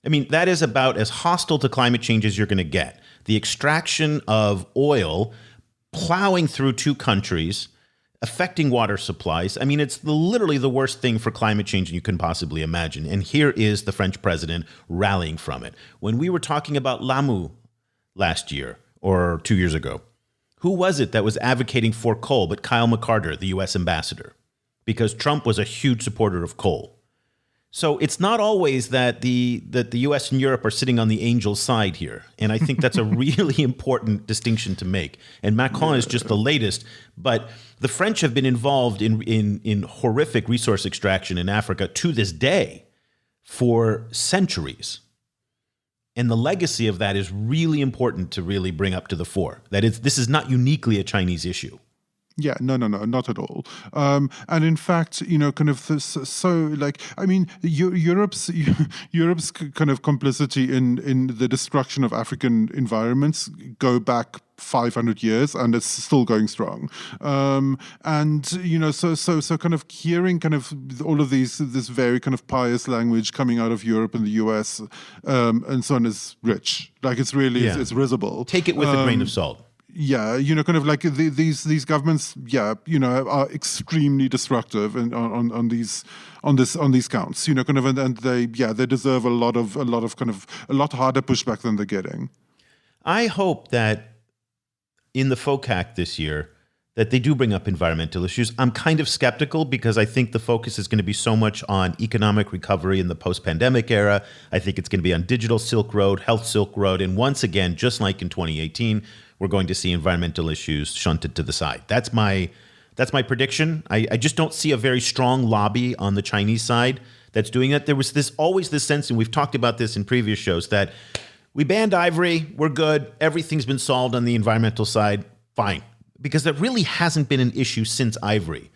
Speaker 2: I mean, that is about as hostile to climate change as you're going to get. The extraction of oil, plowing through two countries, affecting water supplies. I mean, it's literally the worst thing for climate change you can possibly imagine. And here is the French president rallying from it. When we were talking about Lamu last year or 2 years ago, who was it that was advocating for coal but Kyle McCarter, the U.S. ambassador? Because Trump was a huge supporter of coal. So it's not always that the U.S. and Europe are sitting on the angel's side here. And I think that's a really important distinction to make. And Macron is just the latest. But the French have been involved in horrific resource extraction in Africa to this day for centuries. And the legacy of that is really important to really bring up to the fore. This is not uniquely a Chinese issue.
Speaker 3: Yeah, no, not at all. And in fact, kind of Europe's kind of complicity in the destruction of African environments go back 500 years, and it's still going strong. So kind of hearing kind of all of this very kind of pious language coming out of Europe and the US, and so on is rich. Like it's really it's risible.
Speaker 2: Take it with a grain of salt.
Speaker 3: Yeah, kind of like these governments, are extremely destructive and on these counts, kind of, and they deserve a lot harder pushback than they're getting.
Speaker 2: I hope that in the FOCAC this year that they do bring up environmental issues. I'm kind of skeptical because I think the focus is going to be so much on economic recovery in the post-pandemic era. I think it's going to be on digital Silk Road, health Silk Road, and once again, just like in 2018, we're going to see environmental issues shunted to the side. That's my prediction. I just don't see a very strong lobby on the Chinese side that's doing it. There was always this sense, and we've talked about this in previous shows, that we banned ivory, we're good, everything's been solved on the environmental side, fine. Because there really hasn't been an issue since ivory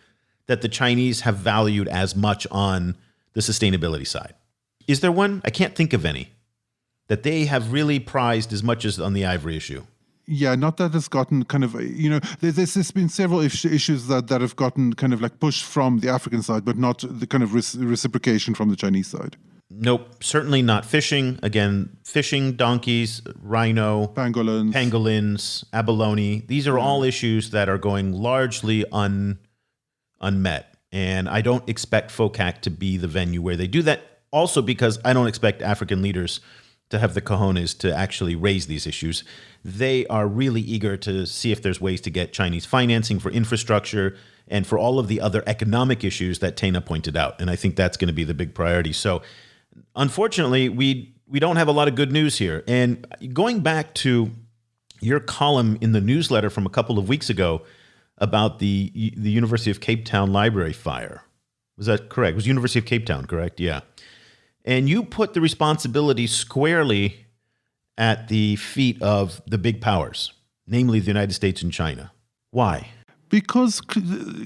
Speaker 2: that the Chinese have valued as much on the sustainability side. Is there one? I can't think of any that they have really prized as much as on the ivory issue.
Speaker 3: Yeah, not that it's gotten kind of, there's been several issues that have gotten kind of like pushed from the African side, but not the kind of reciprocation from the Chinese side.
Speaker 2: Nope, certainly not fishing. Again, fishing, donkeys, rhino, pangolins, abalone. These are all issues that are going largely unmet. And I don't expect FOCAC to be the venue where they do that. Also because I don't expect African leaders to have the cojones to actually raise these issues. They are really eager to see if there's ways to get Chinese financing for infrastructure and for all of the other economic issues that Terna pointed out. And I think that's going to be the big priority. So unfortunately, we don't have a lot of good news here. And going back to your column in the newsletter from a couple of weeks ago about the University of Cape Town library fire, was that correct? It was University of Cape Town, correct? Yeah. And you put the responsibility squarely at the feet of the big powers, namely the United States and China. Why?
Speaker 3: Because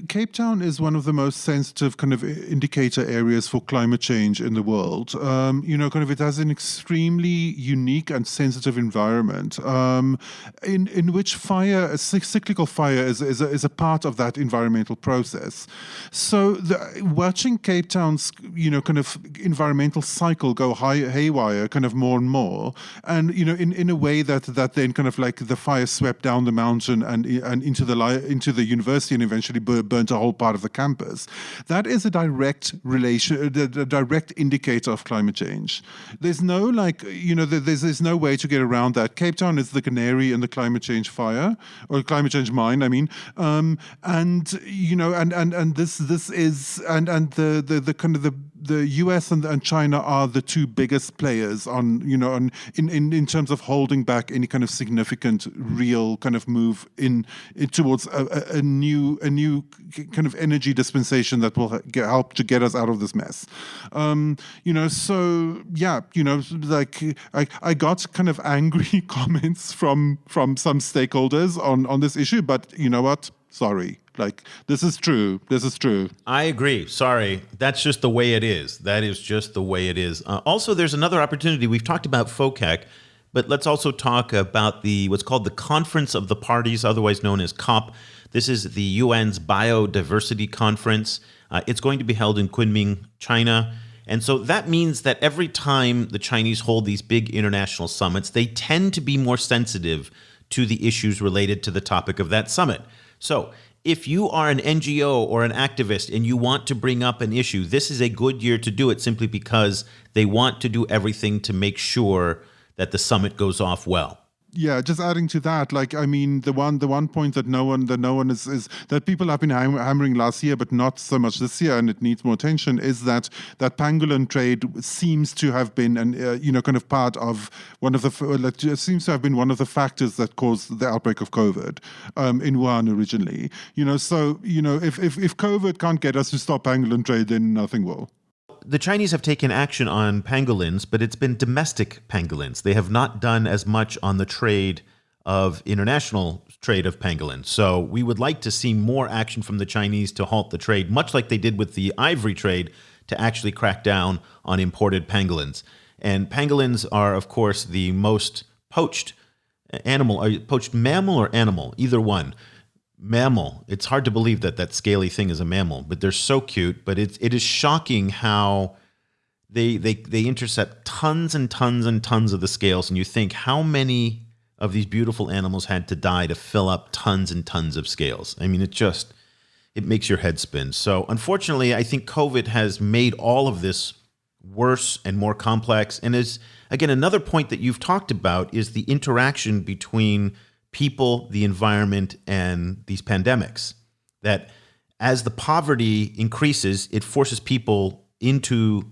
Speaker 3: Cape Town is one of the most sensitive kind of indicator areas for climate change in the world. It has an extremely unique and sensitive environment in which fire, a cyclical fire, is a part of that environmental process. So watching Cape Town's kind of environmental cycle go haywire, kind of more and more, and in a way that then kind of like the fire swept down the mountain and into the university and eventually burnt a whole part of the campus. That is a direct direct indicator of climate change. There's no there's no way to get around that. Cape Town is the canary in the climate change fire, or climate change mine, I mean. The U.S. and China are the two biggest players in terms of holding back any kind of significant so kind of move in towards a new kind of energy dispensation that will help to get us out of this mess. I got kind of angry comments from some stakeholders on this issue, but you know what? Sorry. This is true.
Speaker 2: I agree. Sorry. That's just the way it is. That is just the way it is. Also, there's another opportunity. We've talked about FOCAC, but let's also talk about what's called the Conference of the Parties, otherwise known as COP. This is the UN's Biodiversity Conference. It's going to be held in Kunming, China. And so that means that every time the Chinese hold these big international summits, they tend to be more sensitive to the issues related to the topic of that summit. So if you are an NGO or an activist and you want to bring up an issue, this is a good year to do it, simply because they want to do everything to make sure that the summit goes off well.
Speaker 3: Yeah, just adding to that, the one point that no one is that people have been hammering last year, but not so much this year, and it needs more attention, is that pangolin trade seems to have been kind of part of one of the seems to have been one of the factors that caused the outbreak of COVID in Wuhan originally. If COVID can't get us to stop pangolin trade, then nothing will.
Speaker 2: The Chinese have taken action on pangolins, but it's been domestic pangolins. They have not done as much on the international trade of pangolins. So we would like to see more action from the Chinese to halt the trade, much like they did with the ivory trade, to actually crack down on imported pangolins. And pangolins are, of course, the most poached mammal or animal, either one. Mammal. It's hard to believe that scaly thing is a mammal, but they're so cute. But it is shocking how they intercept tons and tons and tons of the scales, and you think how many of these beautiful animals had to die to fill up tons and tons of scales. I mean, it makes your head spin. So unfortunately, I think COVID has made all of this worse and more complex. And again, another point that you've talked about is the interaction between people, the environment, and these pandemics. That as the poverty increases, it forces people into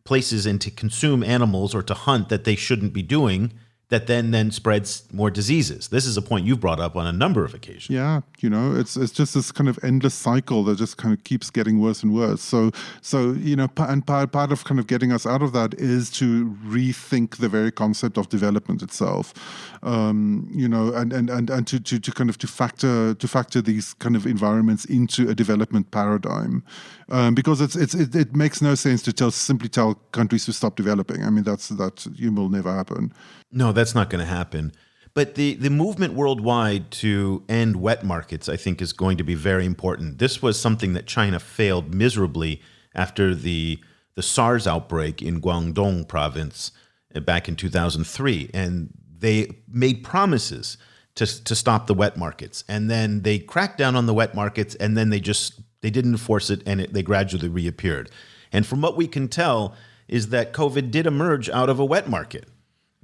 Speaker 2: places and to consume animals or to hunt that they shouldn't be doing, that then spreads more diseases. This is a point you've brought up on a number of occasions.
Speaker 3: Yeah, it's just this kind of endless cycle that just kind of keeps getting worse and worse. So and part of kind of getting us out of that is to rethink the very concept of development itself. And to kind of to factor these kind of environments into a development paradigm, because it makes no sense to simply tell countries to stop developing. I mean, that will never happen.
Speaker 2: No, that's not going to happen. But the movement worldwide to end wet markets, I think, is going to be very important. This was something that China failed miserably after the SARS outbreak in Guangdong province back in 2003. And they made promises to stop the wet markets. And then they cracked down on the wet markets, and then they didn't enforce it, and they gradually reappeared. And from what we can tell is that COVID did emerge out of a wet market.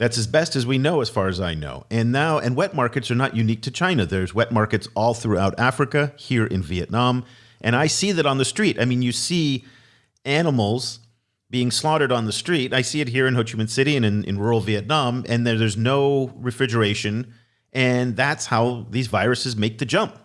Speaker 2: That's as best as we know, as far as I know. And wet markets are not unique to China. There's wet markets all throughout Africa, here in Vietnam. And I see that on the street. I mean, you see animals being slaughtered on the street. I see it here in Ho Chi Minh City and in rural Vietnam, and there's no refrigeration. And that's how these viruses make the jump.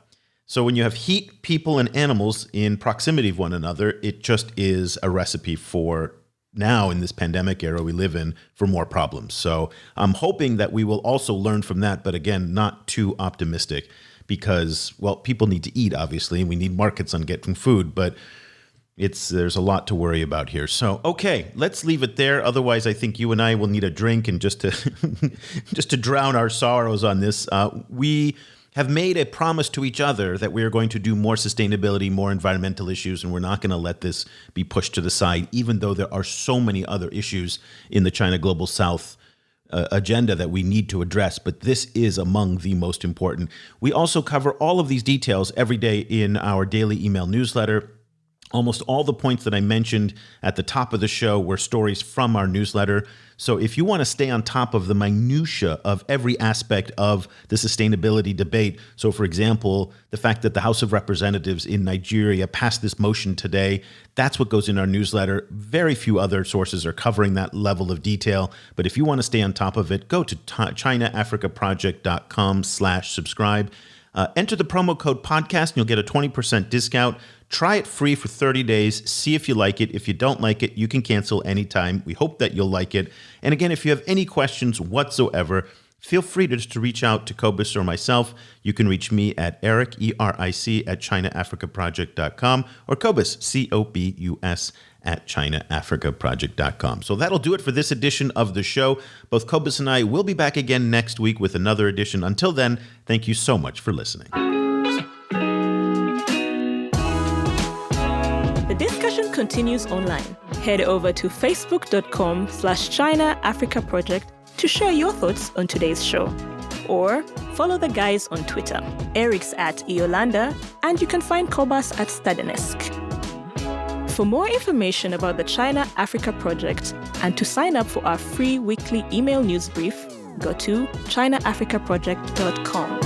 Speaker 2: So when you have heat, people, and animals in proximity of one another, it just is a recipe for, now in this pandemic era we live in, for more problems. So I'm hoping that we will also learn from that, but again, not too optimistic because, well, people need to eat, obviously. We need markets on getting food, but there's a lot to worry about here. So, okay, let's leave it there. Otherwise, I think you and I will need a drink and just to drown our sorrows on this. We have made a promise to each other that we are going to do more sustainability, more environmental issues, and we're not going to let this be pushed to the side, even though there are so many other issues in the China Global South agenda that we need to address, but this is among the most important. We also cover all of these details every day in our daily email newsletter. Almost all the points that I mentioned at the top of the show were stories from our newsletter. So if you want to stay on top of the minutia of every aspect of the sustainability debate, so for example, the fact that the House of Representatives in Nigeria passed this motion today, that's what goes in our newsletter. Very few other sources are covering that level of detail. But if you want to stay on top of it, go to ChinaAfricaProject.com/subscribe. Enter the promo code podcast and you'll get a 20% discount. Try it free for 30 days. See if you like it. If you don't like it, you can cancel anytime. We hope that you'll like it. And again, if you have any questions whatsoever, feel free to reach out to Cobus or myself. You can reach me at Eric, ERIC, at ChinaAfricaProject.com or Cobus, COBUS, at ChinaAfricaProject.com. So that'll do it for this edition of the show. Both Cobus and I will be back again next week with another edition. Until then, thank you so much for listening.
Speaker 1: The discussion continues online. Head over to facebook.com/China Africa Project to share your thoughts on today's show. Or follow the guys on Twitter. Eric's at Eolanda, and you can find Cobus at Stadenesque. For more information about the China Africa Project and to sign up for our free weekly email news brief, go to ChinaAfricaProject.com.